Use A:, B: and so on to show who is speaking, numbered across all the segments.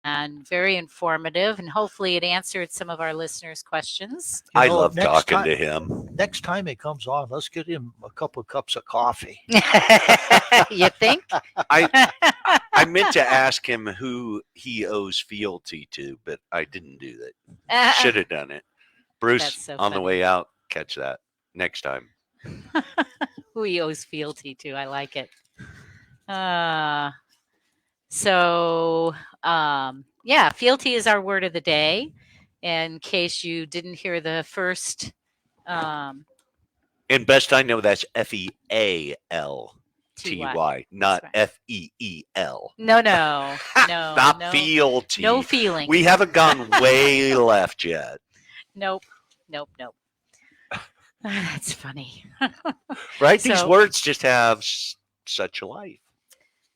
A: and very informative, and hopefully it answered some of our listeners' questions.
B: You
C: I
B: know,
C: love
B: next
C: talking
B: time,
C: to him.
B: next time he comes on, let's get him a couple of cups of coffee.
A: You think?
C: I meant to ask him who he owes fealty to, but I didn't do that. Should have done it. Bruce,
A: That's so
C: on the
A: funny.
C: way out, catch that next time.
A: Who he owes fealty to. I like it. So, yeah, fealty is our word of the day. In case you didn't hear the first,
C: And best I know, that's FEALTY, not
A: right.
C: FEEL.
A: No,
C: Not
A: no,
C: fealty.
A: no feeling.
C: We haven't gone way left yet.
A: Nope. That's funny.
C: Right? These
A: So-
C: words just have such a life.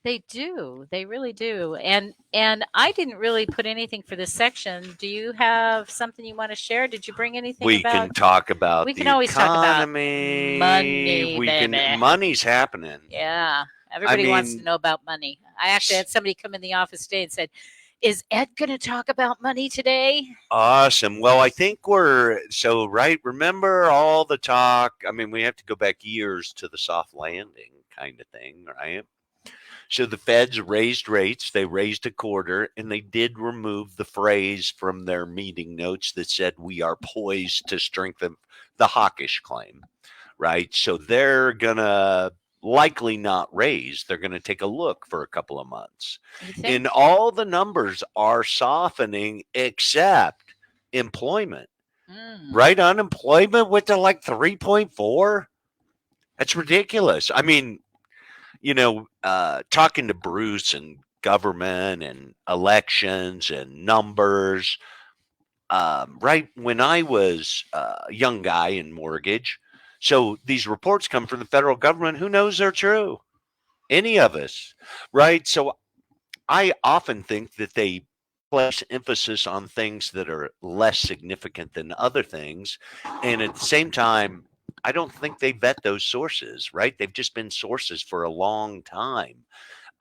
A: They do. They really do. And I didn't really put anything for this section. Do you have something you want to share? Did you bring anything
C: We
A: about?
C: can talk about
A: We
C: the
A: can always talk about
C: economy.
A: money, baby.
C: Money's happening.
A: Yeah. Everybody wants to
C: mean-
A: know about money. I actually had somebody come in the office today and said, "Is Ed going to talk about money today?"
C: Awesome. Well, I think right. Remember all the talk. I mean, we have to go back years to the soft landing kind of thing, right? So the feds raised rates. They raised a quarter, and they did remove the phrase from their meeting notes that said we are poised to strengthen the hawkish claim, right? So they're going to likely not raise. They're going to take a look for a couple of months.
A: You think?
C: And all the numbers are softening except employment, right? Unemployment went to like 3.4. That's ridiculous. I mean, talking to Bruce and government and elections and numbers, right when I was a young guy in mortgage. So these reports come from the federal government. Who knows they're true? Any of us, right? So I often think that they place emphasis on things that are less significant than other things. And at the same time, I don't think they vet those sources, right? They've just been sources for a long time.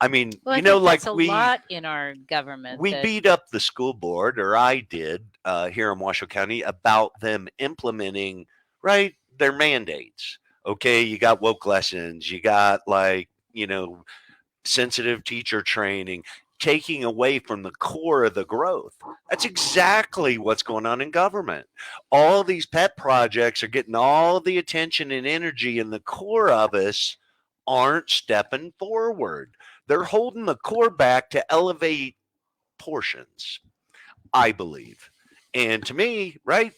C: I mean,
A: Well, I
C: you know,
A: think
C: like
A: that's a lot in our government.
C: we beat up the school board, or I did here in Washoe County, about them implementing, right, their mandates. Okay, you got woke lessons, you got sensitive teacher training, taking away from the core of the growth. That's exactly what's going on in government. All these pet projects are getting all the attention and energy, and the core of us aren't stepping forward. They're holding the core back to elevate portions, I believe. And to me, right,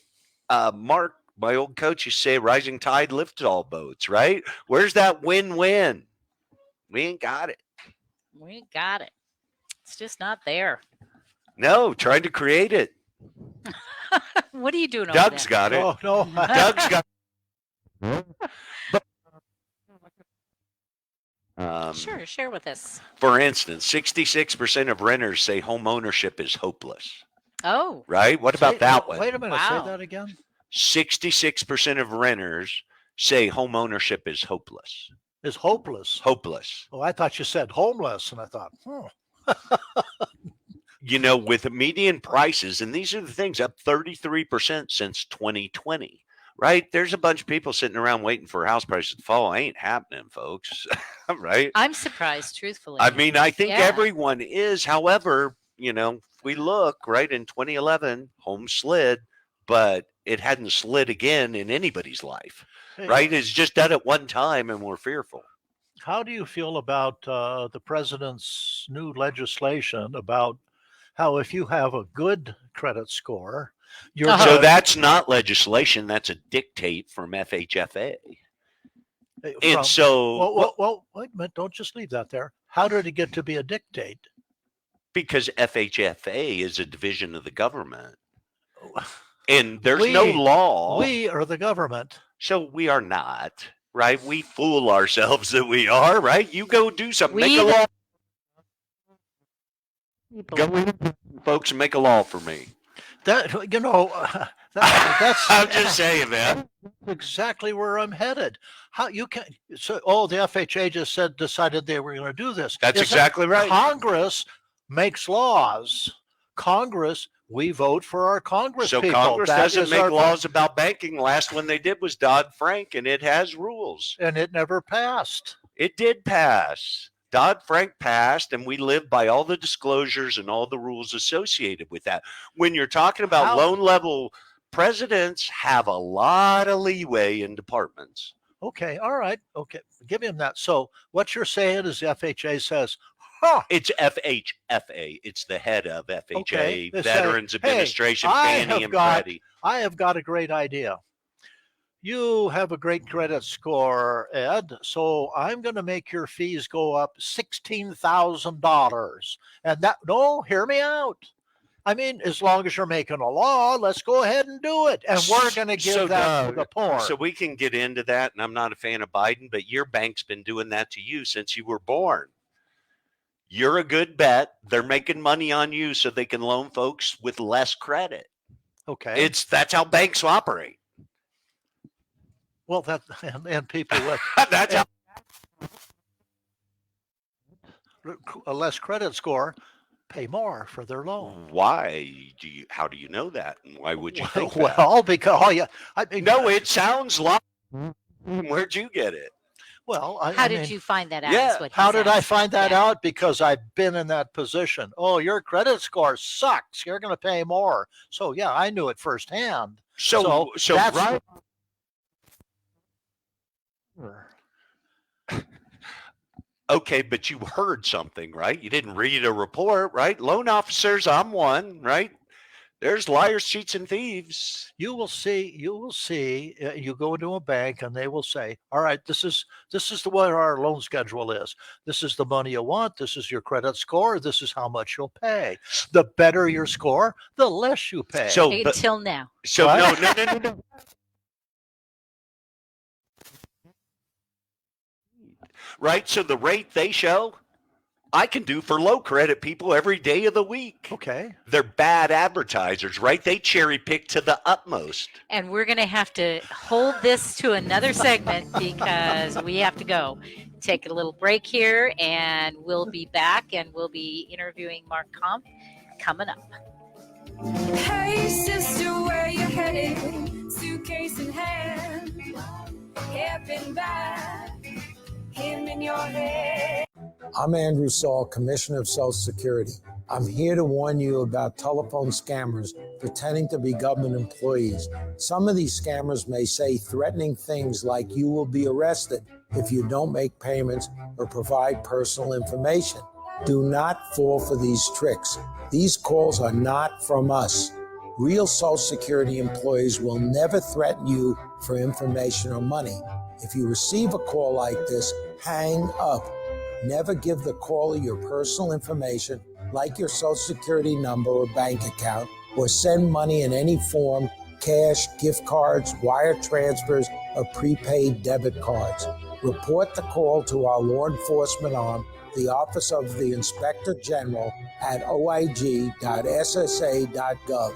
C: Mark, my old coach, used to say, rising tide lifts all boats, right? Where's that win-win? We ain't got it.
A: We got it. It's just not there.
C: No, trying to create it.
A: What are you doing
C: Doug's
A: over
C: got it.
B: Oh, no.
C: Doug's got
A: Sure, share with us.
C: For instance, 66% of renters say home ownership is hopeless.
A: Oh,
C: Right? What about that one?
B: Wait a minute.
A: Wow.
B: Say that again.
C: 66% of renters say home ownership is hopeless.
B: It's hopeless.
C: Hopeless.
B: Oh, I thought you said homeless, and I thought,
C: With median prices, and these are the things, up 33% since 2020. Right? There's a bunch of people sitting around waiting for house prices to fall. Ain't happening, folks. Right?
A: I'm surprised, truthfully.
C: I mean, I think
A: Yeah.
C: everyone is. However, if we look, right, in 2011, home slid, but it hadn't slid again in anybody's life.
B: Hey,
C: Right? It's just done at one time, and we're fearful.
B: How do you feel about the president's new legislation about how if you have a good credit score, you're
A: Uh-huh.
C: So
B: gonna-
C: that's not legislation. That's a dictate from FHFA. And so,
B: well, wait a minute. Don't just leave that there. How did it get to be a dictate?
C: because FHFA is a division of the government, and there's no law.
B: We are the government.
C: So we are not, right? We fool ourselves that we are, right? You go do something. Make a law. Go in, folks, and make a law for me.
B: That's
C: I'm just saying, man.
B: exactly where I'm headed. How you can the FHA just decided they were going to do this.
C: That's
B: Is that
C: exactly right.
B: Congress makes laws. Congress, we vote for our Congress
C: So
B: people.
C: Congress
B: That
C: doesn't
B: is
C: make
B: our
C: laws about banking. Last one they did was Dodd-Frank, and it has rules.
B: and it never passed.
C: It did pass. Dodd-Frank passed, and we live by all the disclosures and all the rules associated with that. When you're talking about
B: How-
C: loan level, presidents have a lot of leeway in departments.
B: Okay, all right. Okay, give him that. So what you're saying is the FHA says, huh,
C: It's FHFA. It's the head of FHA,
B: Okay, they say,
C: Veterans
B: "Hey,
C: Administration,
B: I
C: Fannie
B: have
C: and
B: got-
C: Freddie.
B: I have got a great idea. You have a great credit score, Ed, so I'm going to make your fees go up $16,000. And that, no, hear me out. I mean, as long as you're making a law, let's go ahead and do it. And we're going to give
C: So,
B: that to the poor.
C: So we can get into that, and I'm not a fan of Biden, but your bank's been doing that to you since you were born. You're a good bet. They're making money on you so they can loan folks with less credit.
B: Okay.
C: That's how banks operate.
B: Well, that and people with
C: That's how.
B: a less credit score pay more for their loan.
C: Why do you? How do you know that? And why would you think that?
B: Well, because I mean,
C: No, it sounds like. Where'd you get it?
B: well,
A: How
B: I
A: did
B: mean,
A: you find that out?
C: yeah,
A: is what
B: How
A: he's
B: did I
A: asking.
B: find that
A: Yeah.
B: out? Because I've been in that position. Oh, your credit score sucks. You're going to pay more. So yeah, I knew it firsthand.
C: So
B: that's
C: right. Okay, but you heard something, right? You didn't read a report, right? Loan officers, I'm one, right? There's liars, cheats, and thieves.
B: You will see. You go into a bank and they will say, "All right, this is the way our loan schedule is. This is the money you want. This is your credit score. This is how much you'll pay. The better your score, the less you pay."
C: So, but,
A: Until now.
C: so
B: What?
C: no. Right? So the rate they show, I can do for low credit people every day of the week.
B: Okay.
C: They're bad advertisers, right? They cherry pick to the utmost.
A: And we're going to have to hold this to another segment because we have to go. Take a little break here, and we'll be back, and we'll be interviewing Mark Kampf coming up.
D: Hey sister, where you headed? Suitcase in hand, hairpin back, him in your head.
E: I'm Andrew Saul, Commissioner of Social Security. I'm here to warn you about telephone scammers pretending to be government employees. Some of these scammers may say threatening things like you will be arrested if you don't make payments or provide personal information. Do not fall for these tricks. These calls are not from us. Real Social Security employees will never threaten you for information or money. If you receive a call like this, hang up. Never give the caller your personal information, like your Social Security number or bank account, or send money in any form, cash, gift cards, wire transfers, or prepaid debit cards. Report the call to our law enforcement arm, the Office of the Inspector General, at oig.ssa.gov.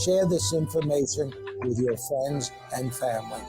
E: Share this information with your friends and family.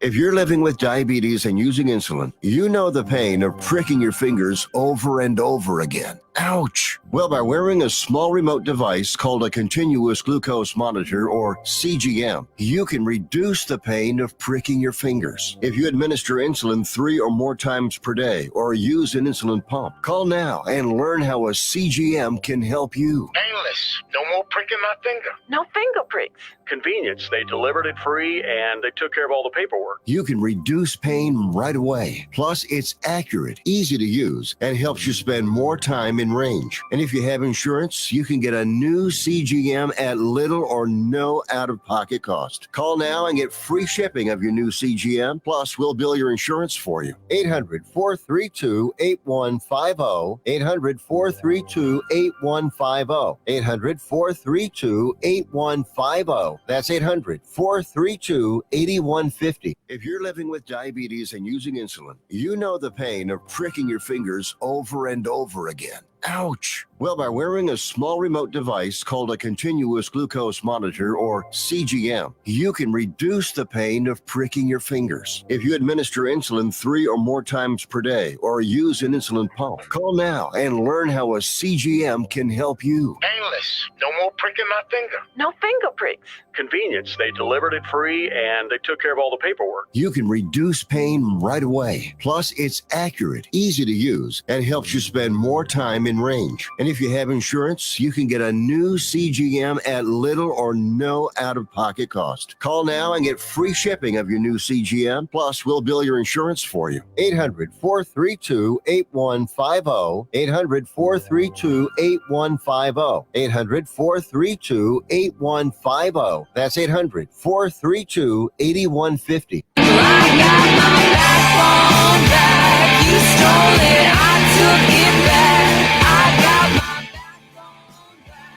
F: If you're living with diabetes and using insulin, you know the pain of pricking your fingers over and over again. Ouch! Well, by wearing a small remote device called a continuous glucose monitor, or CGM, you can reduce the pain of pricking your fingers. If you administer insulin 3 or more times per day or use an insulin pump, call now and learn how a CGM can help you.
G: Painless. No more pricking my finger.
H: No finger pricks.
G: Convenience. They delivered it free and they took care of all the paperwork.
F: You can reduce pain right away. Plus, it's accurate, easy to use, and helps you spend more time in range. And if you have insurance, you can get a new CGM at little or no out-of-pocket cost. Call now and get free shipping of your new CGM. Plus, we'll bill your insurance for you. 800-432-8150. 800-432-8150. 800-432-8150. That's 800-432-8150. If you're living with diabetes and using insulin, you know the pain of pricking your fingers over and over again. Ouch! Well, by wearing a small remote device called a continuous glucose monitor, or CGM, you can reduce the pain of pricking your fingers. If you administer insulin 3 or more times per day or use an insulin pump, call now and learn how a CGM can help you.
H: Painless. No more pricking my finger.
I: No finger pricks.
G: Convenience. They delivered it free and they took care of all the paperwork.
F: You can reduce pain right away. Plus, it's accurate, easy to use, and helps you spend more time in range. And if you have insurance, you can get a new CGM at little or no out-of-pocket cost. Call now and get free shipping of your new CGM. Plus, we'll bill your insurance for you. 800-432-8150. 800-432-8150. 800-432-8150. That's 800-432-8150.
D: I got my backbone back. You stole it, I took it back. I got my backbone back.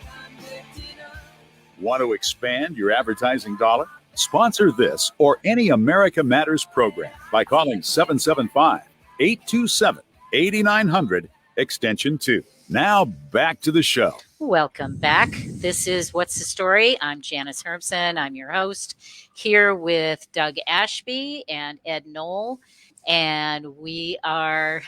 D: I'm lifted up.
J: Want to expand your advertising dollar? Sponsor this or any America Matters program by calling 775-827-8900, extension 2. Now back to the show.
A: Welcome back. This is What's the Story? I'm Janice Hermson. I'm your host here with Doug Ashby and Ed Knoll. And we are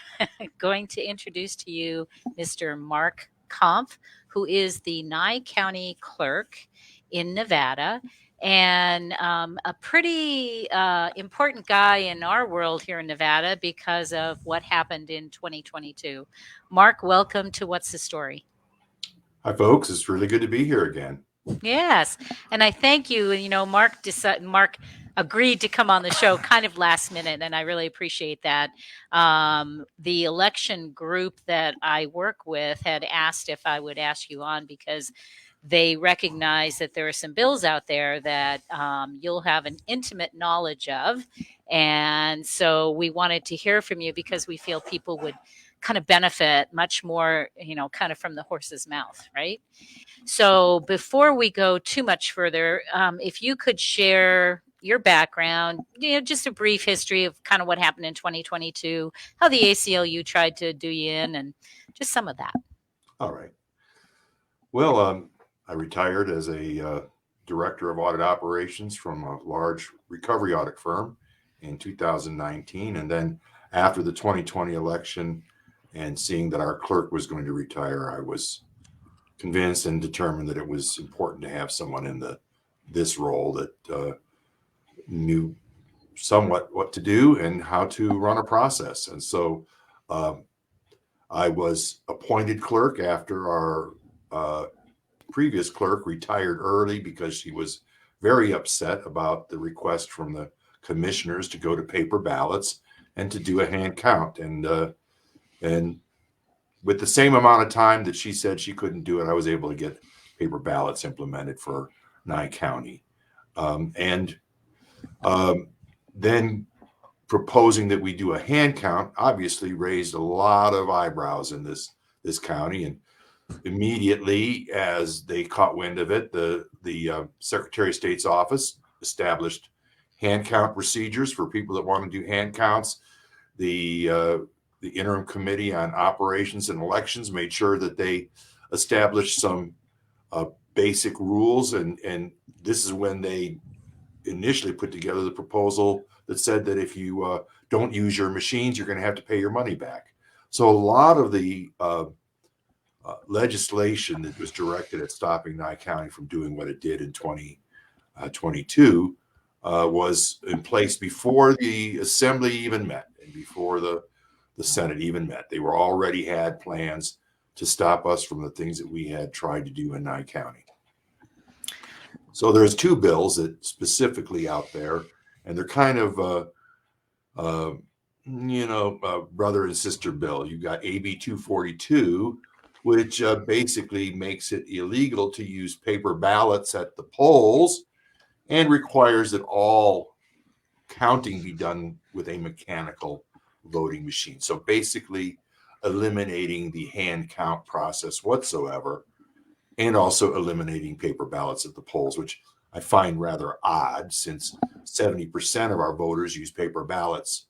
A: going to introduce to you Mr. Mark Kampf, who is the Nye County clerk in Nevada, and a pretty important guy in our world here in Nevada because of what happened in 2022. Mark, welcome to What's the Story?
K: Hi, folks. It's really good to be here again.
A: Yes, and I thank you. You know, Mark agreed to come on the show kind of last minute, and I really appreciate that. The election group that I work with had asked if I would ask you on because they recognize that there are some bills out there that you'll have an intimate knowledge of, and so we wanted to hear from you because we feel people would kind of benefit much more, you know, kind of from the horse's mouth, right? So before we go too much further, if you could share your background, you know, just a brief history of kind of what happened in 2022, how the ACLU tried to do you in, and just some of that.
K: All right. Well, I retired as a director of audit operations from a large recovery audit firm in 2019. And then after the 2020 election and seeing that our clerk was going to retire, I was convinced and determined that it was important to have someone in this role that knew somewhat what to do and how to run a process. And so I was appointed clerk after our previous clerk retired early because she was very upset about the request from the commissioners to go to paper ballots and to do a hand count. And with the same amount of time that she said she couldn't do it, I was able to get paper ballots implemented for Nye County. Then proposing that we do a hand count obviously raised a lot of eyebrows in this county. And immediately as they caught wind of it, the Secretary of State's office established hand count procedures for people that want to do hand counts. The interim committee on operations and elections made sure that they established some basic rules. And this is when they initially put together the proposal that said that if you don't use your machines, you're going to have to pay your money back. So a lot of the legislation that was directed at stopping Nye County from doing what it did in 2022 was in place before the Assembly even met and before the Senate even met. They were already had plans to stop us from the things that we had tried to do in Nye County. So there's two bills that specifically out there, and they're kind of brother and sister bill. You've got AB 242, which basically makes it illegal to use paper ballots at the polls and requires that all counting be done with a mechanical voting machine. So basically eliminating the hand count process whatsoever, and also eliminating paper ballots at the polls, which I find rather odd, since 70% of our voters use paper ballots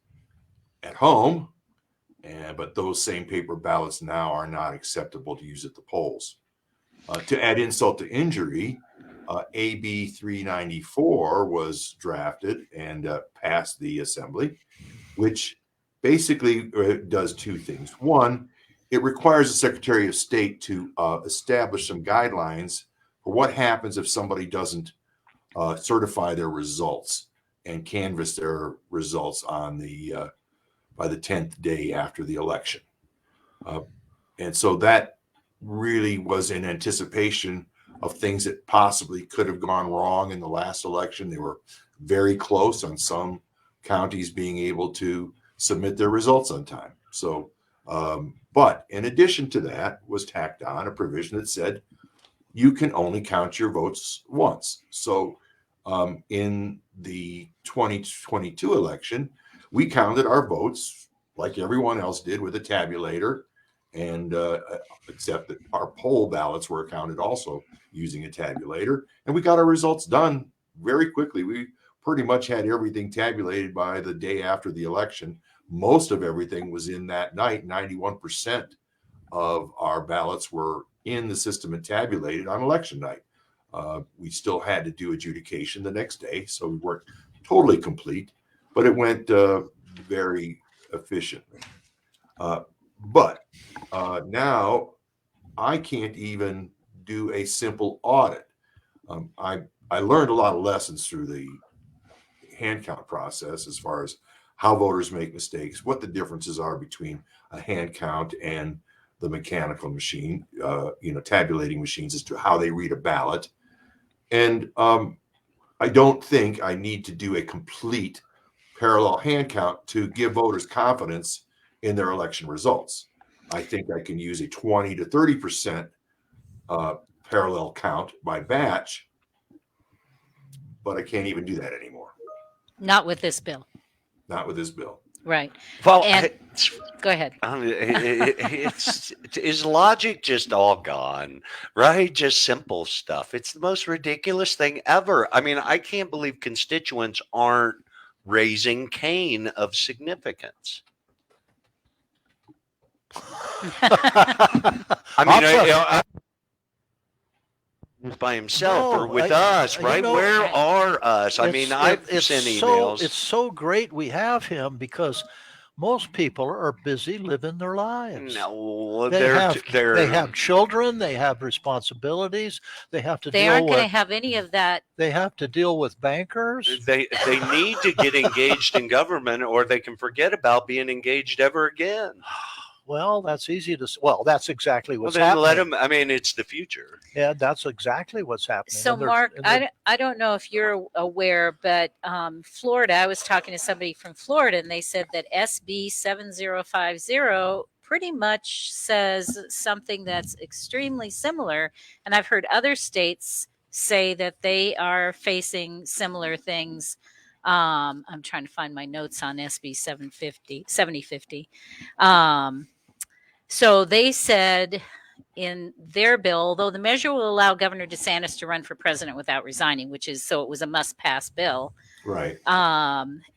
K: at home, but those same paper ballots now are not acceptable to use at the polls. To add insult to injury, AB 394 was drafted and passed the assembly, which basically does two things. One, it requires the Secretary of State to establish some guidelines for what happens if somebody doesn't certify their results and canvass their results on by the 10th day after the election. And so that really was in anticipation of things that possibly could have gone wrong in the last election. They were very close on some counties being able to submit their results on time. So, but in addition to that was tacked on a provision that said you can only count your votes once. So in the 2022 election, we counted our votes like everyone else did with a tabulator, and except that our poll ballots were counted also using a tabulator, and we got our results done very quickly. We pretty much had everything tabulated by the day after the election. Most of everything was in that night. 91% of our ballots were in the system and tabulated on election night. We still had to do adjudication the next day, so we weren't totally complete, but it went very efficiently. But now I can't even do a simple audit. I learned a lot of lessons through the hand count process as far as how voters make mistakes, what the differences are between a hand count and the mechanical machine, tabulating machines, as to how they read a ballot. And I don't think I need to do a complete parallel hand count to give voters confidence in their election results. I think I can use a 20 to 30% parallel count by batch, but I can't even do that anymore.
A: Not with this bill.
K: Not with this bill.
A: Right.
C: Well,
A: And go ahead.
C: Is logic just all gone, right? Just simple stuff. It's the most ridiculous thing ever. I mean, I can't believe constituents aren't raising Cain of significance. I mean, by himself or with us, right? Where are us? I mean, I've sent emails.
B: It's so great we have him, because most people are busy living their lives.
C: No,
B: they have children, they have responsibilities, they have to
A: They aren't going to have any of that.
B: They have to deal with bankers.
C: They need to get engaged in government, or they can forget about being engaged ever again.
B: Well, that's easy to. Well, that's exactly what's
C: then
B: happening.
C: Let them. I mean, it's the future.
B: Yeah, that's exactly what's happening.
A: So, Mark, I don't know if you're aware, but Florida. I was talking to somebody from Florida, and they said that SB 7050 pretty much says something that's extremely similar. And I've heard other states say that they are facing similar things. I'm trying to find my notes on SB 7050. So they said in their bill, though the measure will allow Governor DeSantis to run for president without resigning, which is, so it was a must-pass bill.
K: Right.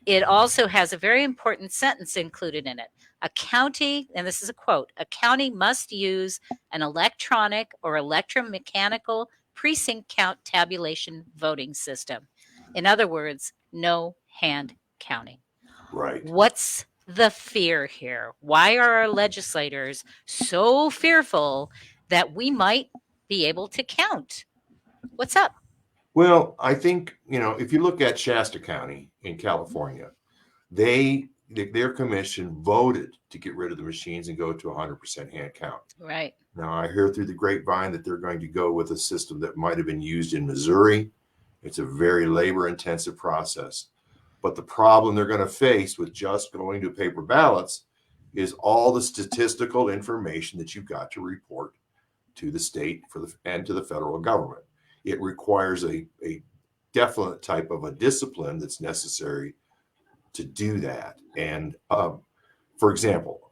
A: It also has a very important sentence included in it. A county, and this is a quote, a county must use an electronic or electromechanical precinct count tabulation voting system. In other words, no hand counting.
K: Right.
A: What's the fear here? Why are our legislators so fearful that we might be able to count? What's up?
K: Well, I think, if you look at Shasta County in California, their commission voted to get rid of the machines and go to 100% hand count.
A: Right.
K: Now, I hear through the grapevine that they're going to go with a system that might have been used in Missouri. It's a very labor-intensive process. But the problem they're going to face with just going to paper ballots is all the statistical information that you've got to report to the state and to the federal government. It requires a definite type of a discipline that's necessary to do that. And for example,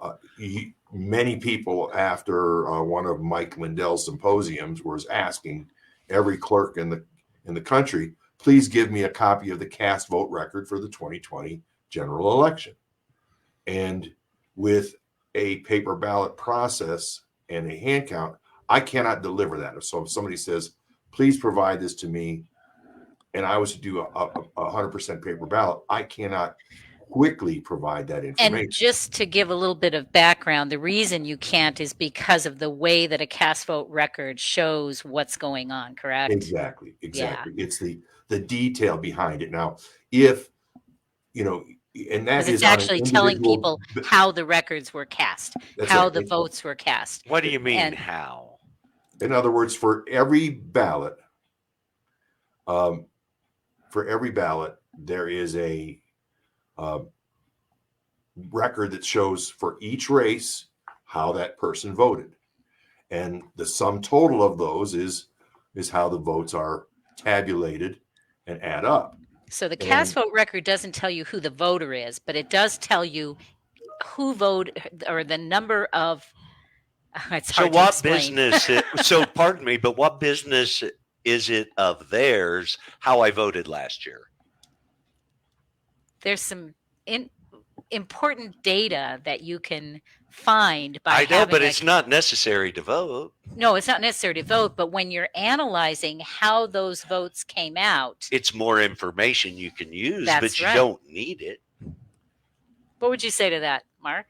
K: many people after one of Mike Lindell's symposiums was asking every clerk in the country, please give me a copy of the cast vote record for the 2020 general election. And with a paper ballot process and a hand count, I cannot deliver that. So if somebody says, please provide this to me, and I was to do a 100% paper ballot, I cannot quickly provide that information.
A: And just to give a little bit of background, the reason you can't is because of the way that a cast vote record shows what's going on, correct?
K: Exactly. It's the detail behind it. Now, if, and that
A: Because
K: is
A: it's
K: on an
A: actually telling
K: individual-
A: people how the records were cast,
K: That's
A: how
K: right.
A: the votes were cast.
C: What do you mean,
A: And-
C: how?
K: In other words, for every ballot, there is a record that shows for each race how that person voted, and the sum total of those is how the votes are tabulated and add up.
A: So the cast vote record doesn't tell you who the voter is, but it does tell you who voted or the number of. It's
C: So
A: hard to
C: what
A: explain.
C: business? So pardon me, but what business is it of theirs how I voted last year?
A: There's some important data that you can find by
C: I know,
A: having
C: but it's not necessary to vote.
A: No, it's not necessary to vote, but when you're analyzing how those votes came out,
C: It's more information you can use,
A: That's
C: but you
A: right.
C: don't need it.
A: what would you say to that, Mark?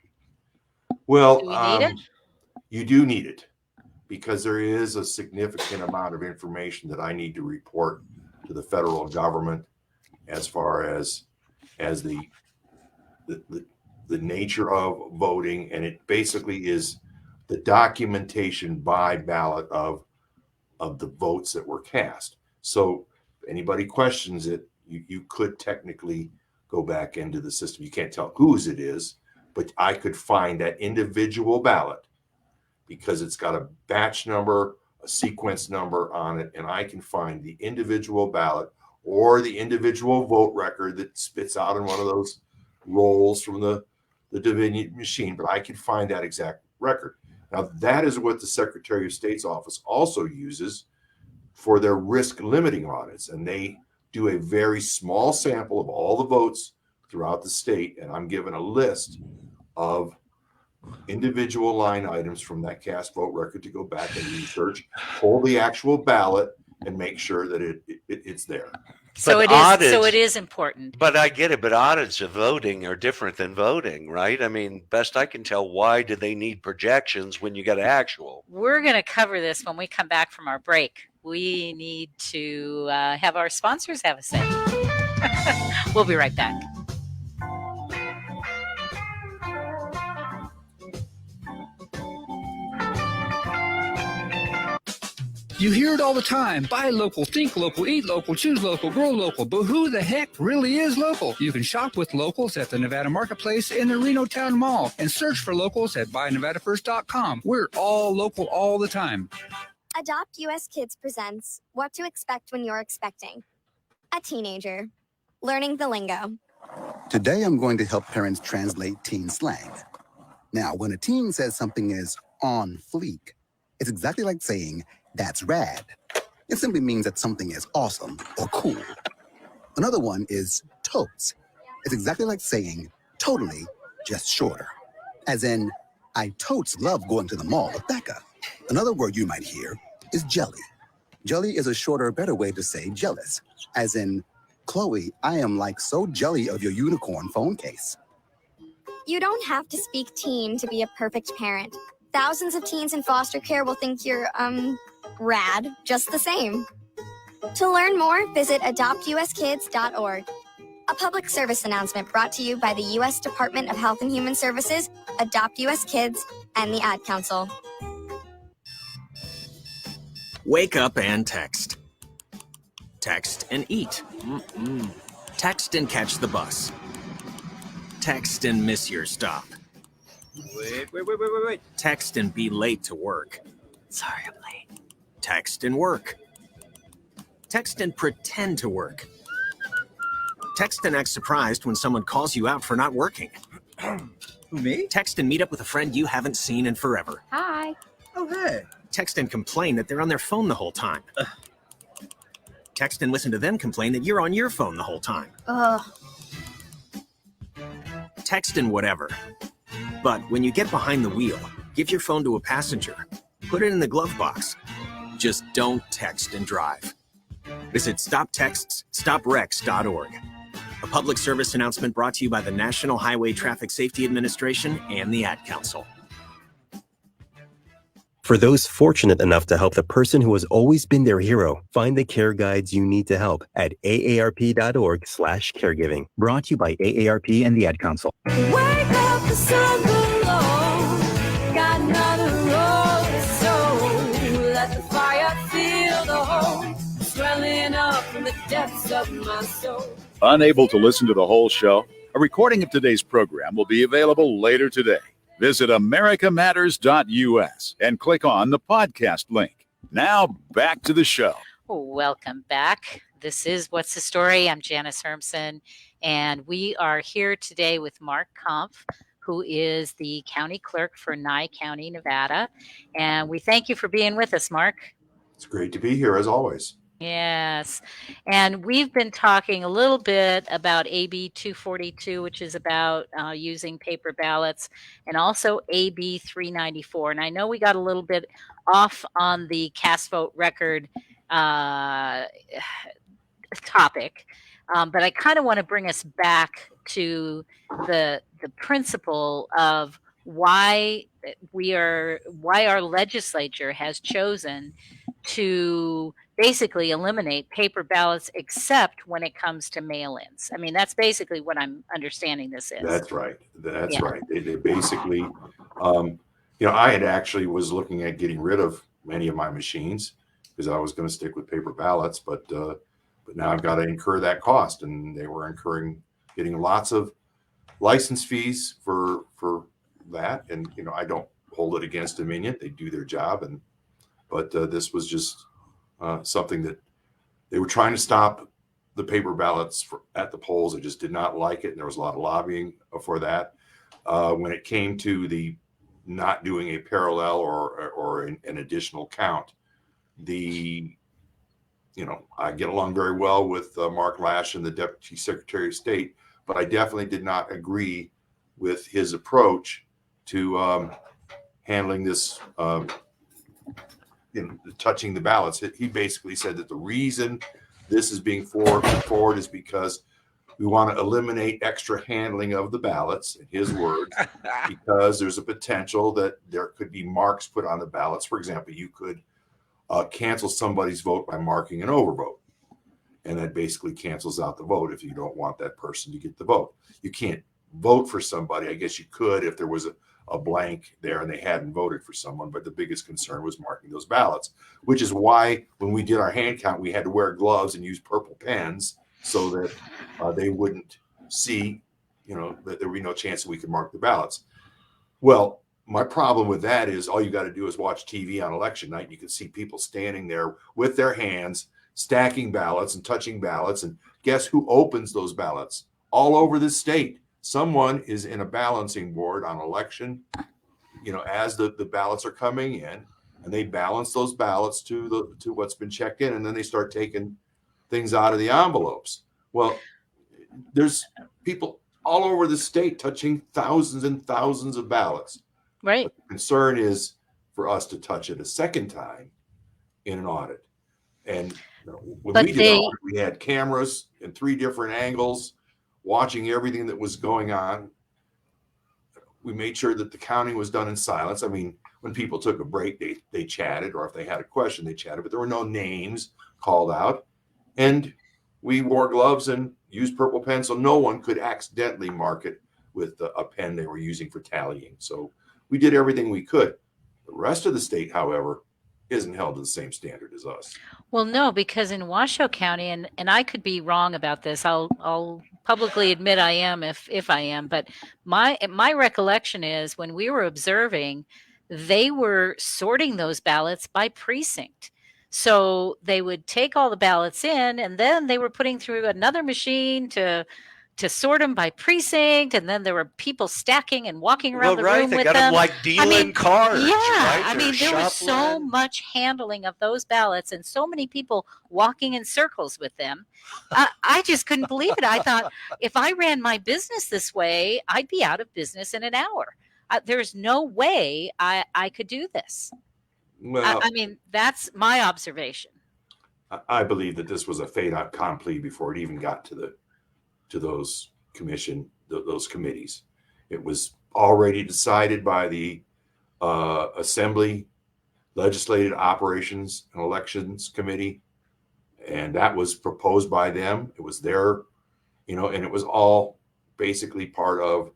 K: Well,
A: Do we need it?
K: You do need it, because there is a significant amount of information that I need to report to the federal government as far as the nature of voting, and it basically is the documentation by ballot of the votes that were cast. So if anybody questions it, you could technically go back into the system. You can't tell whose it is, but I could find that individual ballot because it's got a batch number, a sequence number on it, and I can find the individual ballot or the individual vote record that spits out in one of those rolls from the division machine, but I can find that exact record. Now, that is what the Secretary of State's office also uses for their risk limiting audits, and they do a very small sample of all the votes throughout the state, and I'm given a list of individual line items from that cast vote record to go back and research, pull the actual ballot, and make sure that it's there.
A: So
C: But
A: it is important.
C: But I get it. But audits of voting are different than voting, right? I mean, best I can tell, why do they need projections when you got actual?
A: We're going to cover this when we come back from our break. We need to have our sponsors have a say. We'll be right back.
I: You hear it all the time. Buy local, think local, eat local, choose local, grow local. But who the heck really is local? You can shop with locals at the Nevada Marketplace in the Reno Town Mall and search for locals at buynevadafirst.com. We're all local all the time.
L: Adopt US Kids presents What to Expect When You're Expecting. A teenager. Learning the lingo.
M: Today I'm going to help parents translate teen slang. Now, when a teen says something is on fleek, it's exactly like saying, that's rad. It simply means that something is awesome or cool. Another one is totes. It's exactly like saying totally, just shorter. As in, I totes love going to the mall with Becca. Another word you might hear is jelly. Jelly is a shorter, better way to say jealous. As in, Chloe, I am like so jelly of your unicorn phone case.
L: You don't have to speak teen to be a perfect parent. Thousands of teens in foster care will think you're, rad just the same. To learn more, visit adoptuskids.org. A public service announcement brought to you by the U.S. Department of Health and Human Services, Adopt U.S. Kids, and the Ad Council.
N: Wake up and text. Text and eat. Text and catch the bus. Text and miss your stop. Wait. Text and be late to work.
A: Sorry, I'm late.
N: Text and work. Text and pretend to work. Text and act surprised when someone calls you out for not working.
I: Me?
N: Text and meet up with a friend you haven't seen in forever.
L: Hi.
I: Oh, hey.
N: Text and complain that they're on their phone the whole time. text and listen to them complain that you're on your phone the whole time.
L: Ugh.
N: Text and whatever. But when you get behind the wheel, give your phone to a passenger. Put it in the glove box. Just don't text and drive. Visit StopTextsStopWrecks.org. A public service announcement brought to you by the National Highway Traffic Safety Administration and the Ad Council.
O: For those fortunate enough to help the person who has always been their hero, find the care guides you need to help at aarp.org/caregiving. Brought to you by AARP and the Ad Council.
D: Wake up, the sun below. Got another road to sow. Let the fire feel the hope swelling up from the depths of my soul.
J: Unable to listen to the whole show? A recording of today's program will be available later today. Visit americamatters.us and click on the podcast link. Now back to the show.
A: Welcome back. This is What's the Story? I'm Janice Hermson, and we are here today with Mark Kampf, who is the county clerk for Nye County, Nevada. And we thank you for being with us, Mark.
K: It's great to be here, as always.
A: Yes. And we've been talking a little bit about AB 242, which is about using paper ballots, and also AB 394. And I know we got a little bit off on the cast vote record topic, but I kind of want to bring us back to the principle of why our legislature has chosen to basically eliminate paper ballots except when it comes to mail-ins. I mean, that's basically what I'm understanding this is.
K: That's right. That's right. They basically, I had actually was looking at getting rid of many of my machines because I was going to stick with paper ballots, but now I've got to incur that cost, and they were getting lots of license fees for that. And, I don't hold it against Dominion. They do their job. But this was just something that they were trying to stop the paper ballots at the polls. They just did not like it. And there was a lot of lobbying for that. When it came to the not doing a parallel or an additional count, I get along very well with Mark Lash and the Deputy Secretary of State, but I definitely did not agree with his approach to handling this, touching the ballots. He basically said that the reason this is being forward is because we want to eliminate extra handling of the ballots, in his words, because there's a potential that there could be marks put on the ballots. For example, you could cancel somebody's vote by marking an overvote, and that basically cancels out the vote if you don't want that person to get the vote. You can't vote for somebody. I guess you could if there was a blank there and they hadn't voted for someone, but the biggest concern was marking those ballots, which is why when we did our hand count, we had to wear gloves and use purple pens so that they wouldn't see, that there would be no chance that we could mark the ballots. Well, my problem with that is all you got to do is watch TV on election night. And you can see people standing there with their hands, stacking ballots and touching ballots. And guess who opens those ballots? All over the state. Someone is in a balancing board on election, as the ballots are coming in, and they balance those ballots to what's been checked in, and then they start taking things out of the envelopes. Well, there's people all over the state touching thousands and thousands of ballots.
A: Right.
K: But the concern is for us to touch it a second time in an audit. And when we did the audit, we had cameras in 3 different angles, watching everything that was going on. We made sure that the counting was done in silence. I mean, when people took a break, they chatted, or if they had a question, they chatted, but there were no names called out. And we wore gloves and used purple pens so no one could accidentally mark it with a pen they were using for tallying. So we did everything we could. The rest of the state, however, isn't held to the same standard as us.
A: Well, no, because in Washoe County, and I could be wrong about this, I'll publicly admit I am if I am, but my recollection is when we were observing, they were sorting those ballots by precinct. So they would take all the ballots in, and then they were putting through another machine to to sort them by precinct, and then there were people stacking and walking around the
C: right,
A: room
C: they
A: with
C: got
A: them.
C: them like dealing cards.
A: Yeah,
C: right?
A: I mean, there was so
C: shuffling.
A: much handling of those ballots and so many people walking in circles with them. I just couldn't believe it. I thought if I ran my business this way, I'd be out of business in an hour. There's no way I could do this.
K: Well,
A: I mean, that's my observation.
K: I believe that this was a fait accompli before it even got to those those committees. It was already decided by the Assembly Legislative Operations and Elections Committee, and that was proposed by them. It was their, and it was all basically part of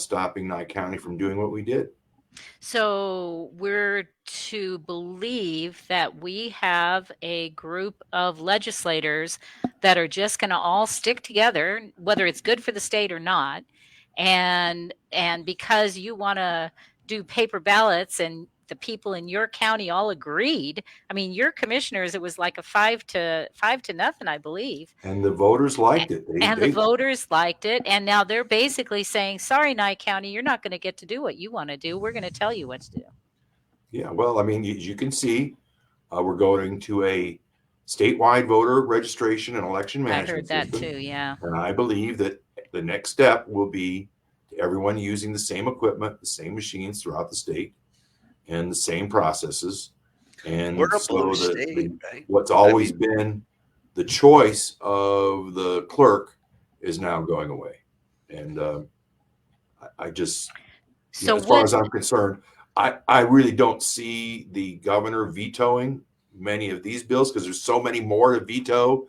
K: stopping Nye County from doing what we did.
A: So we're to believe that we have a group of legislators that are just going to all stick together, whether it's good for the state or not. And because you want to do paper ballots and the people in your county all agreed. I mean, your commissioners, it was like a 5-0, I believe.
K: And the voters liked it.
A: The voters liked it. And now they're basically saying, sorry, Nye County, you're not going to get to do what you want to do. We're going to tell you what to do.
K: Yeah, well, I mean, as you can see, we're going to a statewide voter registration and election management
A: I heard that
K: system.
A: too, yeah.
K: And I believe that the next step will be everyone using the same equipment, the same machines throughout the state, and the same processes. And
C: we're a
K: so
C: blue state, right?
K: What's always been the choice of the clerk is now going away. And I just, as far as I'm concerned, I really don't see the governor vetoing many of these bills because there's so many more to veto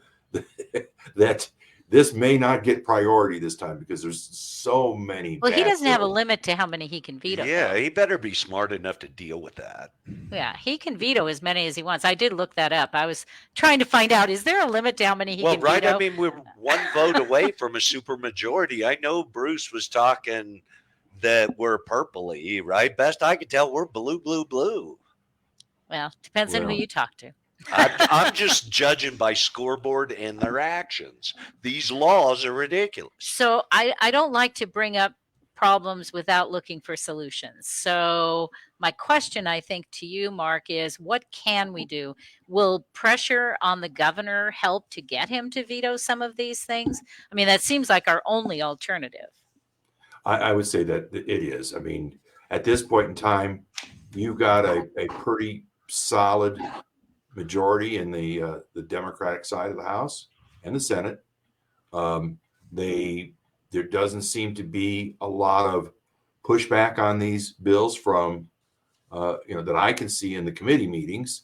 K: that this may not get priority this time because there's so many.
A: Well, he doesn't have a limit to how many he can veto.
C: Yeah, he better be smart enough to deal with that.
A: Yeah, he can veto as many as he wants. I did look that up. I was trying to find out, is there a limit to how many he can veto?
C: I mean, we're one vote away from a supermajority. I know Bruce was talking that we're purpley, right? Best I could tell, we're blue, blue, blue.
A: Well, depends on who you talk to.
C: I'm just judging by scoreboard and their actions. These laws are ridiculous.
A: So I don't like to bring up problems without looking for solutions. So my question, I think, to you, Mark, is what can we do? Will pressure on the governor help to get him to veto some of these things? I mean, that seems like our only alternative.
K: I would say that it is. I mean, at this point in time, you've got a pretty solid majority in the Democratic side of the House and the Senate. There doesn't seem to be a lot of pushback on these bills from that I can see in the committee meetings,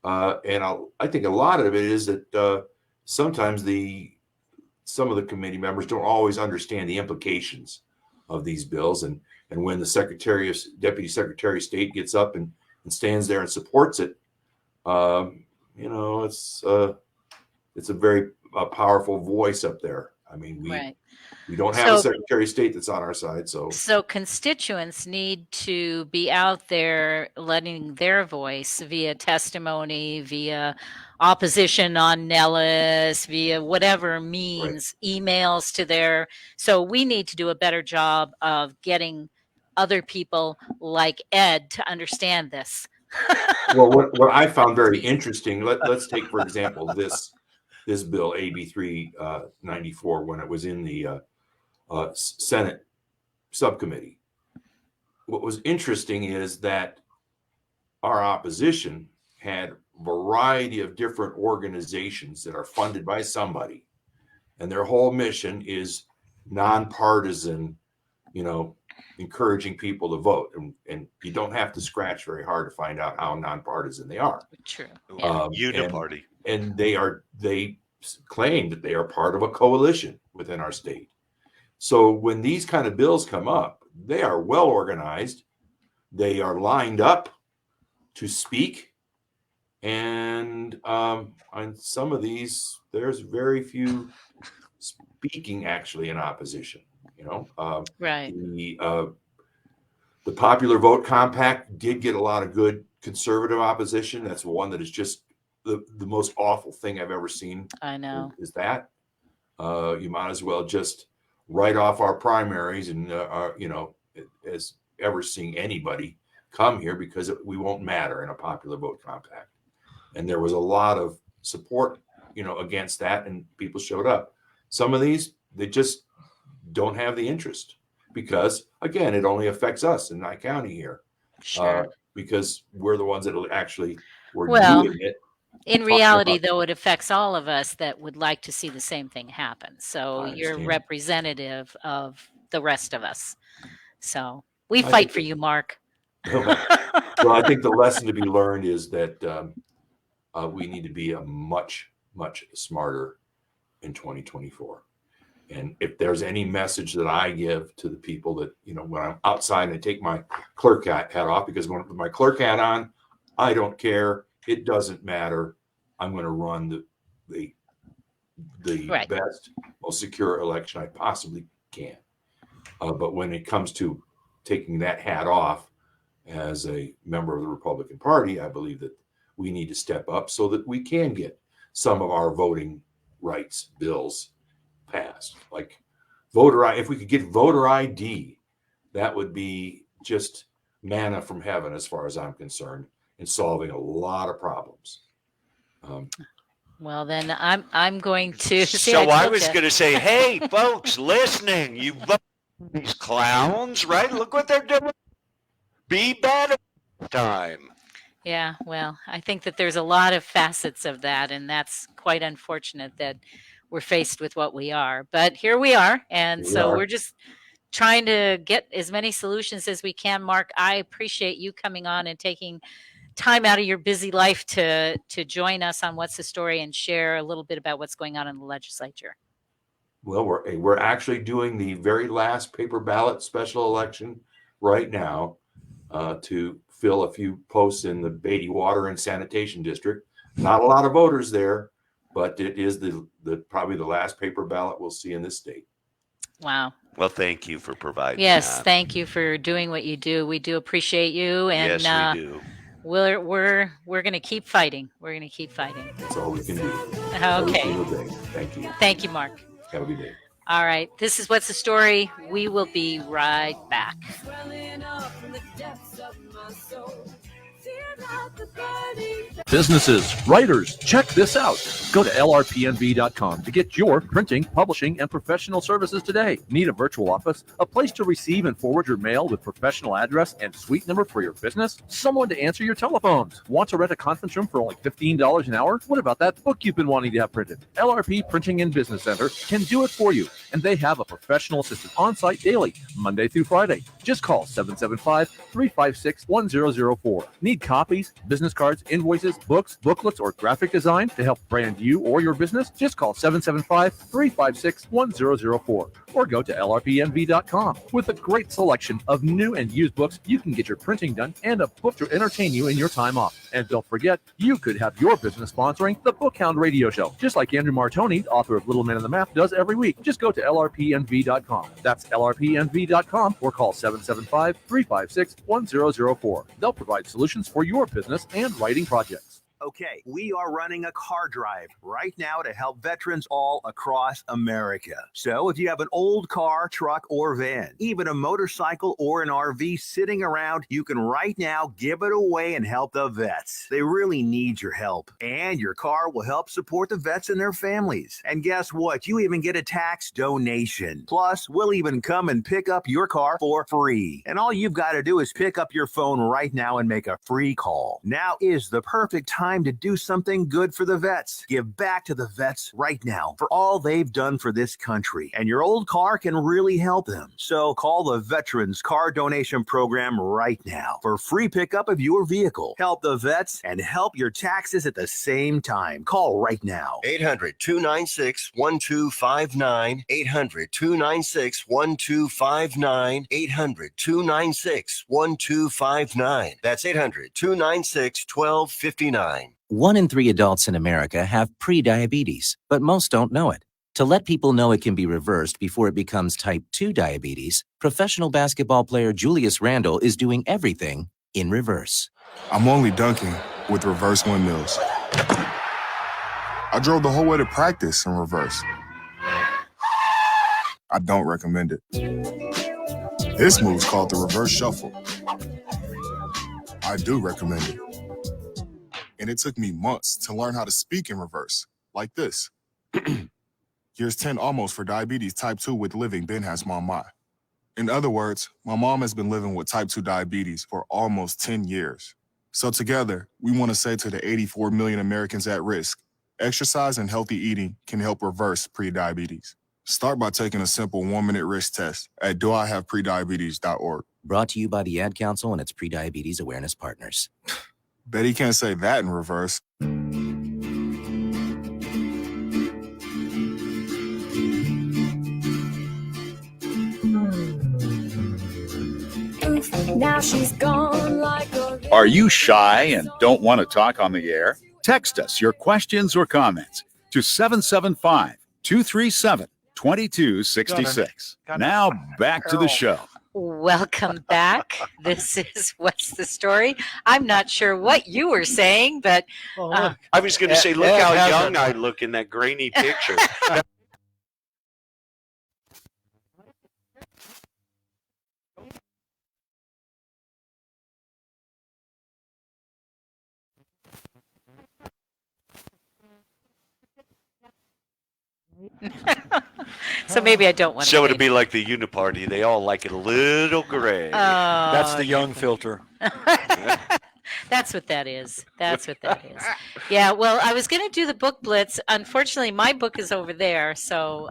K: and I think a lot of it is that sometimes some of the committee members don't always understand the implications of these bills, and when the Deputy Secretary of State gets up and stands there and supports it. It's a very powerful voice up there. I mean, we don't have a Secretary of State that's on our side. So
A: constituents need to be out there letting their voice via testimony, via opposition on Nellis, via whatever means, emails to their. So we need to do a better job of getting other people like Ed to understand this.
K: Well, what I found very interesting, let's take, for example, this bill, AB 394, when it was in the Senate subcommittee. What was interesting is that our opposition had a variety of different organizations that are funded by somebody, and their whole mission is nonpartisan, encouraging people to vote, and you don't have to scratch very hard to find out how nonpartisan they are.
A: True.
C: Uniparty.
K: And they claim that they are part of a coalition within our state. So when these kind of bills come up, they are well organized. They are lined up to speak. And on some of these, there's very few speaking actually in opposition.
A: Right.
K: The popular vote compact did get a lot of good conservative opposition. That's one that is just the most awful thing I've ever seen.
A: I know.
K: Is that you might as well just write off our primaries and, as ever seeing anybody come here because we won't matter in a popular vote compact. And there was a lot of support, against that, and people showed up. Some of these, they just don't have the interest because, again, it only affects us in Nye County here.
A: Sure.
K: Because we're the ones that actually were doing it.
A: In reality, though, it affects all of us that would like to see the same thing happen. So you're representative of the rest of us. So we fight for you, Mark.
K: Well, I think the lesson to be learned is that we need to be a much, much smarter in 2024. And if there's any message that I give to the people that, when I'm outside and I take my clerk hat off, because when I put my clerk hat on, I don't care. It doesn't matter. I'm going to run the best, most secure election I possibly can. But when it comes to taking that hat off as a member of the Republican Party, I believe that we need to step up so that we can get some of our voting rights bills passed. Like if we could get voter ID, that would be just manna from heaven as far as I'm concerned in solving a lot of problems.
A: Well, then I'm going to.
C: So I was going to say, hey, folks listening, you vote for these clowns, right? Look what they're doing. Be better time.
A: Yeah, well, I think that there's a lot of facets of that, and that's quite unfortunate that we're faced with what we are. But here we are, and we're just trying to get as many solutions as we can. Mark, I appreciate you coming on and taking time out of your busy life to join us on What's the Story and share a little bit about what's going on in the legislature.
K: Well, we're actually doing the very last paper ballot special election right now to fill a few posts in the Beatty Water and Sanitation District. Not a lot of voters there, but it is the probably the last paper ballot we'll see in this state.
A: Wow.
C: Well, thank you for providing
A: Yes,
C: that.
A: thank you for doing what you do. We do appreciate you, and
C: yes, we do.
A: We're going to keep fighting. We're going to keep fighting.
K: That's all we can do.
A: Okay.
K: Every single day. Thank you.
A: Thank you, Mark.
K: Have a good day.
A: All right. This is What's the Story. We will be right back.
P: Businesses, writers, check this out. Go to lrpnv.com to get your printing, publishing, and professional services today. Need a virtual office? A place to receive and forward your mail with professional address and suite number for your business? Someone to answer your telephones? Want to rent a conference room for only $15 an hour? What about that book you've been wanting to have printed? LRP Printing and Business Center can do it for you, and they have a professional assistant on site daily, Monday through Friday. Just call 775-356-1004. Need copies, business cards, invoices, books, booklets, or graphic design to help brand you or your business? Just call 775-356-1004 or go to lrpnv.com. With a great selection of new and used books, you can get your printing done and a book to entertain you in your time off. And don't forget, you could have your business sponsoring the Bookhound Radio Show, just like Andrew Martoni, author of Little Man in the Math, does every week. Just go to lrpnv.com. That's lrpnv.com or call 775-356-1004. They'll provide solutions for your business and writing projects.
Q: Okay, we are running a car drive right now to help veterans all across America. So if you have an old car, truck, or van, even a motorcycle or an RV sitting around, you can right now give it away and help the vets. They really need your help. And your car will help support the vets and their families. And guess what? You even get a tax donation. Plus, we'll even come and pick up your car for free. And all you've got to do is pick up your phone right now and make a free call. Now is the perfect time to do something good for the vets. Give back to the vets right now for all they've done for this country. And your old car can really help them. So call the Veterans Car Donation Program right now for free pickup of your vehicle. Help the vets and help your taxes at the same time. Call right now.
F: 800-296-1259. 800-296-1259. 800-296-1259. That's 800-296-1259.
R: 1 in 3 adults in America have prediabetes, but most don't know it. To let people know it can be reversed before it becomes type 2 diabetes, professional basketball player Julius Randle is doing everything in reverse.
S: I'm only dunking with reverse windmills. I drove the whole way to practice in reverse. I don't recommend it. This move's called the reverse shuffle. I do recommend it. And it took me months to learn how to speak in reverse, like this. Here's 10 almost for diabetes type 2 with living Ben has mama. In other words, my mom has been living with type 2 diabetes for almost 10 years. So together, we want to say to the 84 million Americans at risk, exercise and healthy eating can help reverse prediabetes. Start by taking a simple 1-minute risk test at doihaveprediabetes.org.
R: Brought to you by the Ad Council and its Prediabetes Awareness Partners.
S: Bet he can't say that in reverse.
D: Now she's gone like a...
J: Are you shy and don't want to talk on the air? Text us your questions or comments to 775-237-2266. Now back to the show.
A: Welcome back. This is What's the Story? I'm not sure what you were saying, but
C: I was going to say, look how young I look in that grainy picture.
A: so maybe I don't want to.
C: So it'd be like the uniparty. They all like it a little gray.
B: That's the young filter.
A: That's what that is. That's what that is. Yeah. Well, I was going to do the book blitz. Unfortunately, my book is over there. So,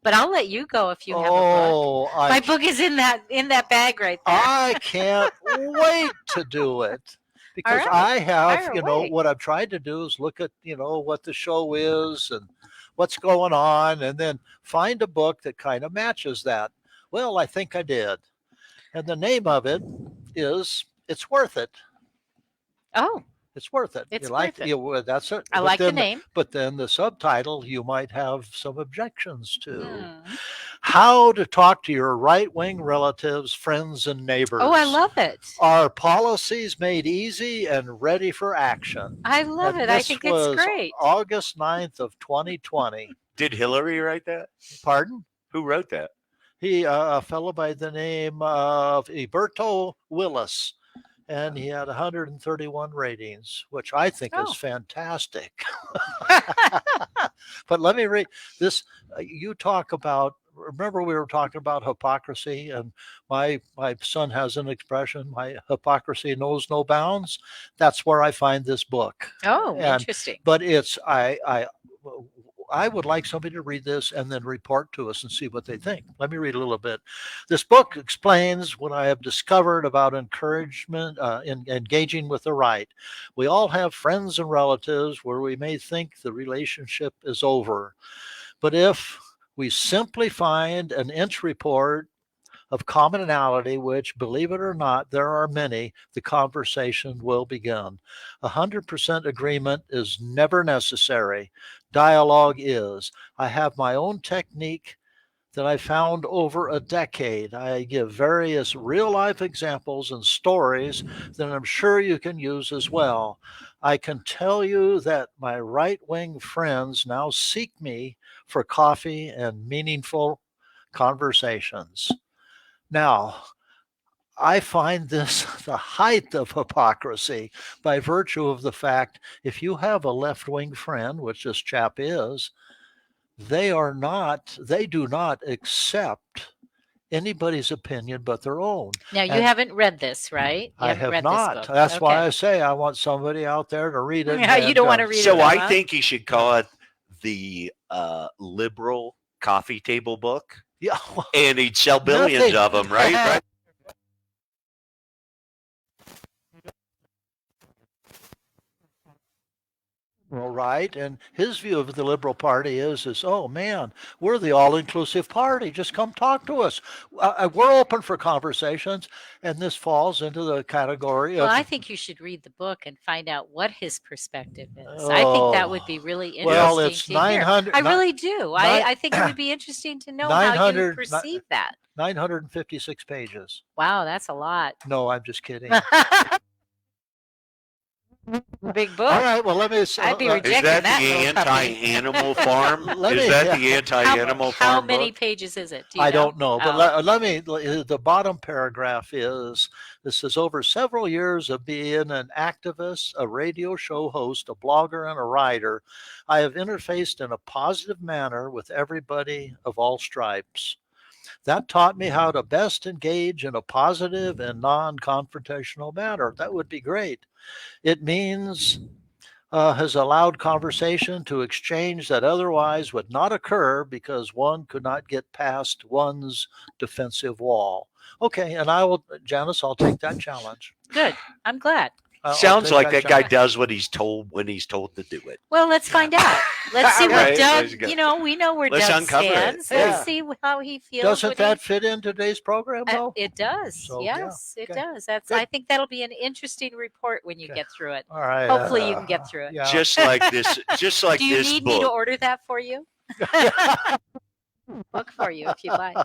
A: but I'll let you go if you have a book. My book is in that bag right there.
B: I can't wait to do it. Because I have, what I've tried to do is look at, what the show is and what's going on, and then find a book that kind of matches that. Well, I think I did. And the name of it is It's Worth It.
A: Oh.
B: It's worth it.
A: It's
B: worth
A: it.
B: That's it.
A: I like the name.
B: But then the subtitle you might have some objections to. How to talk to your right-wing relatives, friends, and neighbors.
A: Oh, I love it.
B: Are policies made easy and ready for action?
A: I love it. I think it's great.
B: August 9th of 2020.
C: Did Hillary write that?
B: Pardon?
C: Who wrote that?
B: A fellow by the name of Eberto Willis. And he had 131 ratings, which I think is fantastic. But let me read this. You talk about, remember we were talking about hypocrisy, and my son has an expression, my hypocrisy knows no bounds. That's where I find this book.
A: Oh, interesting.
B: But it's, I would like somebody to read this and then report to us and see what they think. Let me read a little bit. This book explains what I have discovered about encouragement in engaging with the right. We all have friends and relatives where we may think the relationship is over. But if we simply find an inch report of commonality, which, believe it or not, there are many, the conversation will begin. 100% agreement is never necessary. Dialogue is. I have my own technique that I found over a decade. I give various real-life examples and stories that I'm sure you can use as well. I can tell you that my right-wing friends now seek me for coffee and meaningful conversations. Now, I find this the height of hypocrisy by virtue of the fact if you have a left-wing friend, which this chap is, they do not accept anybody's opinion but their own.
A: Now, you haven't read this, right?
B: I have not. That's why I say I want somebody out there to read it.
A: Yeah, you don't want to read it.
C: So I think you should call it the liberal coffee table book.
B: Yeah.
C: And he'd sell billions of them, right?
B: Well, right. And his view of the Liberal Party is, oh, man, we're the all-inclusive party. Just come talk to us. We're open for conversations. And this falls into the category of...
A: Well, I think you should read the book and find out what his perspective is. I think that would be really interesting.
B: Well, it's
A: to hear. I really do. I think it would be interesting to know how you perceive that.
B: 956 pages.
A: Wow, that's a lot.
B: No, I'm just kidding.
A: Big book.
B: All right. Well, let me.
A: I'd be
C: Is
A: rejecting
C: that
A: that
C: the
A: little puppy.
C: anti-animal farm?
B: Let
C: Is
B: me-
C: that the anti-animal
A: How
C: farm
A: many
C: book?
A: pages is it? Do you
B: I
A: know?
B: don't know, but
A: Oh.
B: let me. The bottom paragraph is: this is over several years of being an activist, a radio show host, a blogger, and a writer. I have interfaced in a positive manner with everybody of all stripes. That taught me how to best engage in a positive and non-confrontational manner. That would be great. It means has allowed conversation to exchange that otherwise would not occur because one could not get past one's defensive wall. Okay, and Janice, I'll take that challenge.
A: Good. I'm glad.
B: I'll
C: Sounds
B: take
C: like that guy
B: challenge.
C: does what he's told when he's told to do it.
A: Well, let's find out. Let's see what
C: Right,
A: Doug,
C: let's go.
A: we know where
C: Let's
A: Doug
C: uncover it.
A: stands.
B: Yeah.
A: Let's see how he feels.
B: Doesn't
A: what
B: that
A: he-
B: fit in today's program, though?
A: It does.
B: So, yeah,
A: Yes, it
B: okay.
A: does. I
B: Good.
A: think that'll be an interesting report when you get through it.
B: All right.
A: Hopefully you can get through it.
B: Yeah.
C: Just like this. Just like
A: Do you
C: this
A: need
C: book.
A: me to order that for you? Book for you if you like.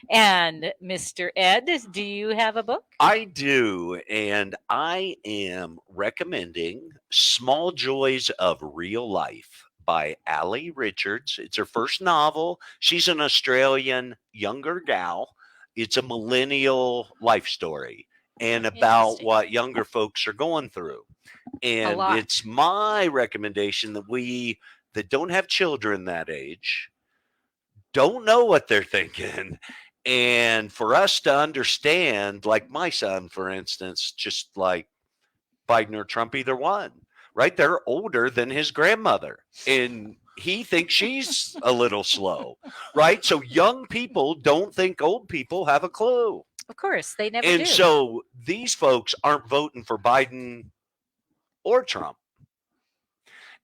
A: And Mr. Ed, do you have a book?
C: I do, and I am recommending Small Joys of Real Life by Ali Richards. It's her first novel. She's an Australian younger gal. It's a millennial life story and about
A: Interesting.
C: what younger folks are going through. And
A: lot.
C: it's my recommendation that we that don't have children that age don't know what they're thinking. And for us to understand, like my son, for instance, just like Biden or Trump, either one, right? They're older than his grandmother. And he thinks she's a little slow, right? So young people don't think old people have a clue.
A: Of course, they never
C: And
A: do.
C: so these folks aren't voting for Biden or Trump.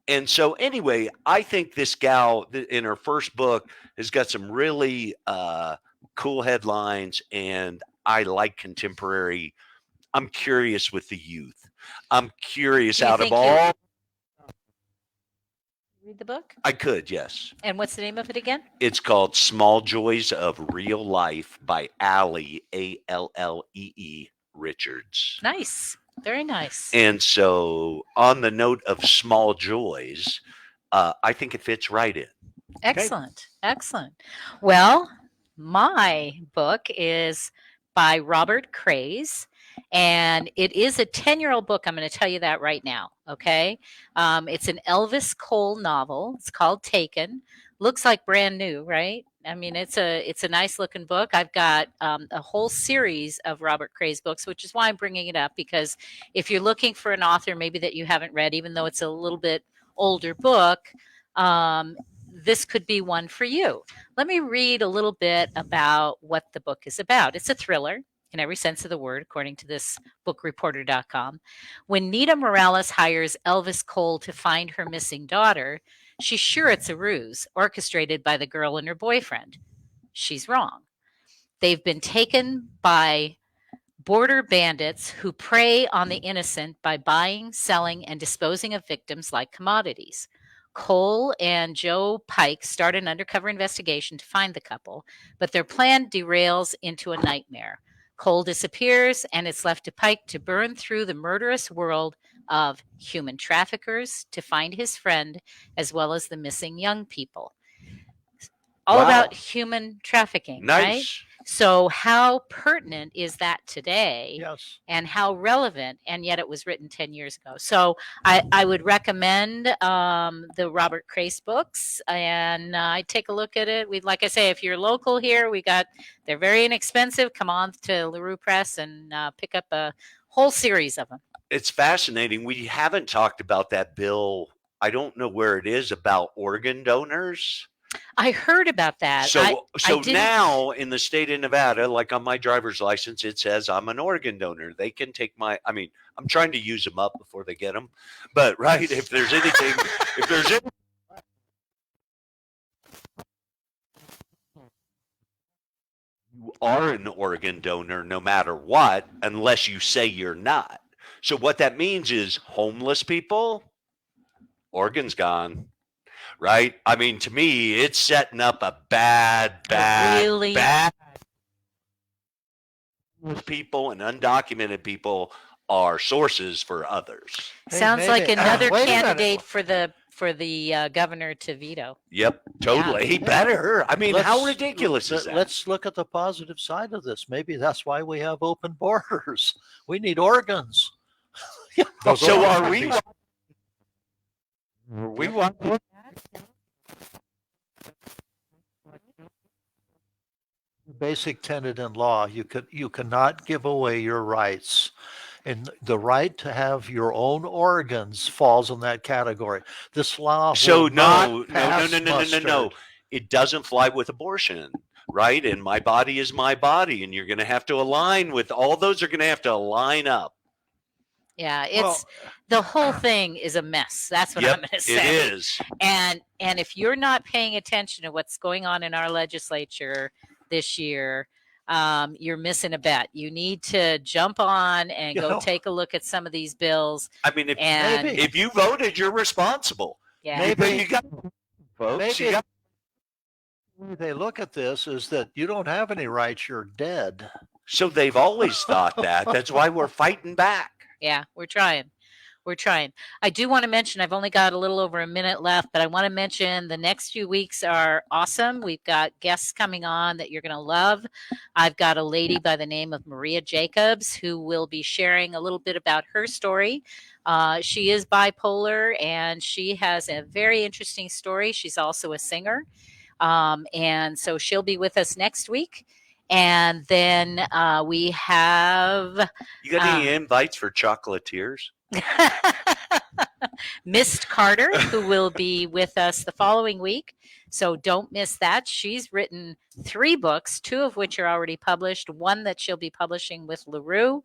C: And so, anyway, I think this gal in her first book has got some really cool headlines, and I like contemporary. I'm curious with the youth. I'm curious
A: Do you
C: out of
A: think you-
C: all.
A: Read the book.
C: I could, yes.
A: And what's the name of it again?
C: It's called Small Joys of Real Life by Allee, Allee Richards.
A: Nice. Very nice.
C: And so, on the note of small joys, I think it fits right in.
A: Excellent. Excellent. Well, my book is by Robert Craze, and it is a 10-year-old book. I'm going to tell you that right now. Okay. It's an Elvis Cole novel. It's called Taken. Looks like brand new, right? I mean, it's a nice looking book. I've got a whole series of Robert Craze books, which is why I'm bringing it up, because if you're looking for an author maybe that you haven't read, even though it's a little bit older book, this could be one for you. Let me read a little bit about what the book is about. It's a thriller in every sense of the word, according to this bookreporter.com. When Nita Morales hires Elvis Cole to find her missing daughter, she's sure it's a ruse orchestrated by the girl and her boyfriend. She's wrong. They've been taken by border bandits who prey on the innocent by buying, selling, and disposing of victims like commodities. Cole and Joe Pike start an undercover investigation to find the couple, but their plan derails into a nightmare. Cole disappears, and it's left to Pike to burn through the murderous world of human traffickers to find his friend, as well as the missing young people. All
C: Wow.
A: about human trafficking, right?
C: Nice.
A: So how pertinent is that today?
B: Yes.
A: And how relevant? And yet it was written 10 years ago. So I would recommend the Robert Craze books, and I take a look at it. Like I say, if you're local here, they're very inexpensive. Come on to LaRue Press and pick up a whole series of them.
C: It's fascinating. We haven't talked about that bill. I don't know where it is about organ donors.
A: I heard about that.
C: So
A: I didn't-
C: now in the state of Nevada, like on my driver's license, it says I'm an organ donor. They can take I'm trying to use them up before they get them. But right, if there's anything, you are an organ donor no matter what, unless you say you're not. So what that means is homeless people, organs gone. Right? I mean, to me, it's setting up a bad people and undocumented people are sources for others.
A: Sounds like another
B: Wait a minute.
A: candidate for the governor to veto.
C: Yep, totally. He better. I mean, how ridiculous is that?
B: Let's look at the positive side of this. Maybe that's why we have open borders. We need organs.
C: So are we? We want.
B: Basic tenet in law: you cannot give away your rights, and the right to have your own organs falls in that category. This law
C: So
B: will not
C: no.
B: pass muster.
C: It doesn't fly with abortion, right? And my body is my body, and you're going to have to align with all those. Are going to have to line up.
A: Yeah, it's the whole thing is a mess. That's what I'm going to say.
C: It is.
A: And if you're not paying attention to what's going on in our legislature this year, you're missing a bet. You need to jump on and go take a look at some of these bills.
C: I mean, if you voted, you're responsible.
A: Yeah.
B: Maybe
C: you got folks.
B: maybe the way they look at this is that you don't have any rights. You're dead.
C: So they've always thought that. That's why we're fighting back.
A: Yeah, we're trying. We're trying. I do want to mention, I've only got a little over a minute left, but I want to mention the next few weeks are awesome. We've got guests coming on that you're going to love. I've got a lady by the name of Maria Jacobs who will be sharing a little bit about her story. She is bipolar, and she has a very interesting story. She's also a singer. And so she'll be with us next week. And then we have...
C: You got any invites for chocolatiers?
A: Miss Carter, who will be with us the following week. So don't miss that. She's written 3 books, 2 of which are already published, one that she'll be publishing with LaRue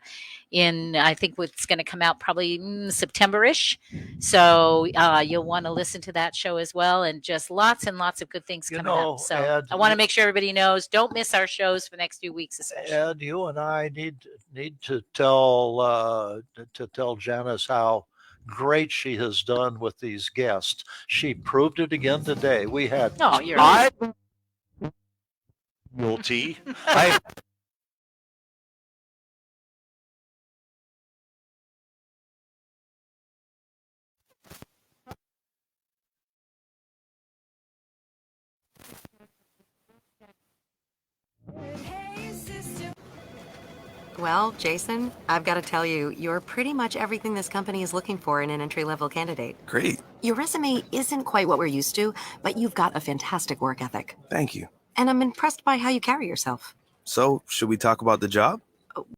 A: in, I think it's going to come out probably September-ish. So you'll want to listen to that show as well, and just lots and lots of good things coming up. So
B: Ed,
A: I want to make sure everybody knows, don't miss our shows for the next few weeks especially.
B: Ed, you and I need to tell Janice how great she has done with these guests. She proved it again today. We had
A: you're
C: guilty.
T: Well, Jason, I've got to tell you, you're pretty much everything this company is looking for in an entry-level candidate.
U: Great.
T: Your resume isn't quite what we're used to, but you've got a fantastic work ethic.
U: Thank you.
T: And I'm impressed by how you carry yourself.
U: So, should we talk about the job?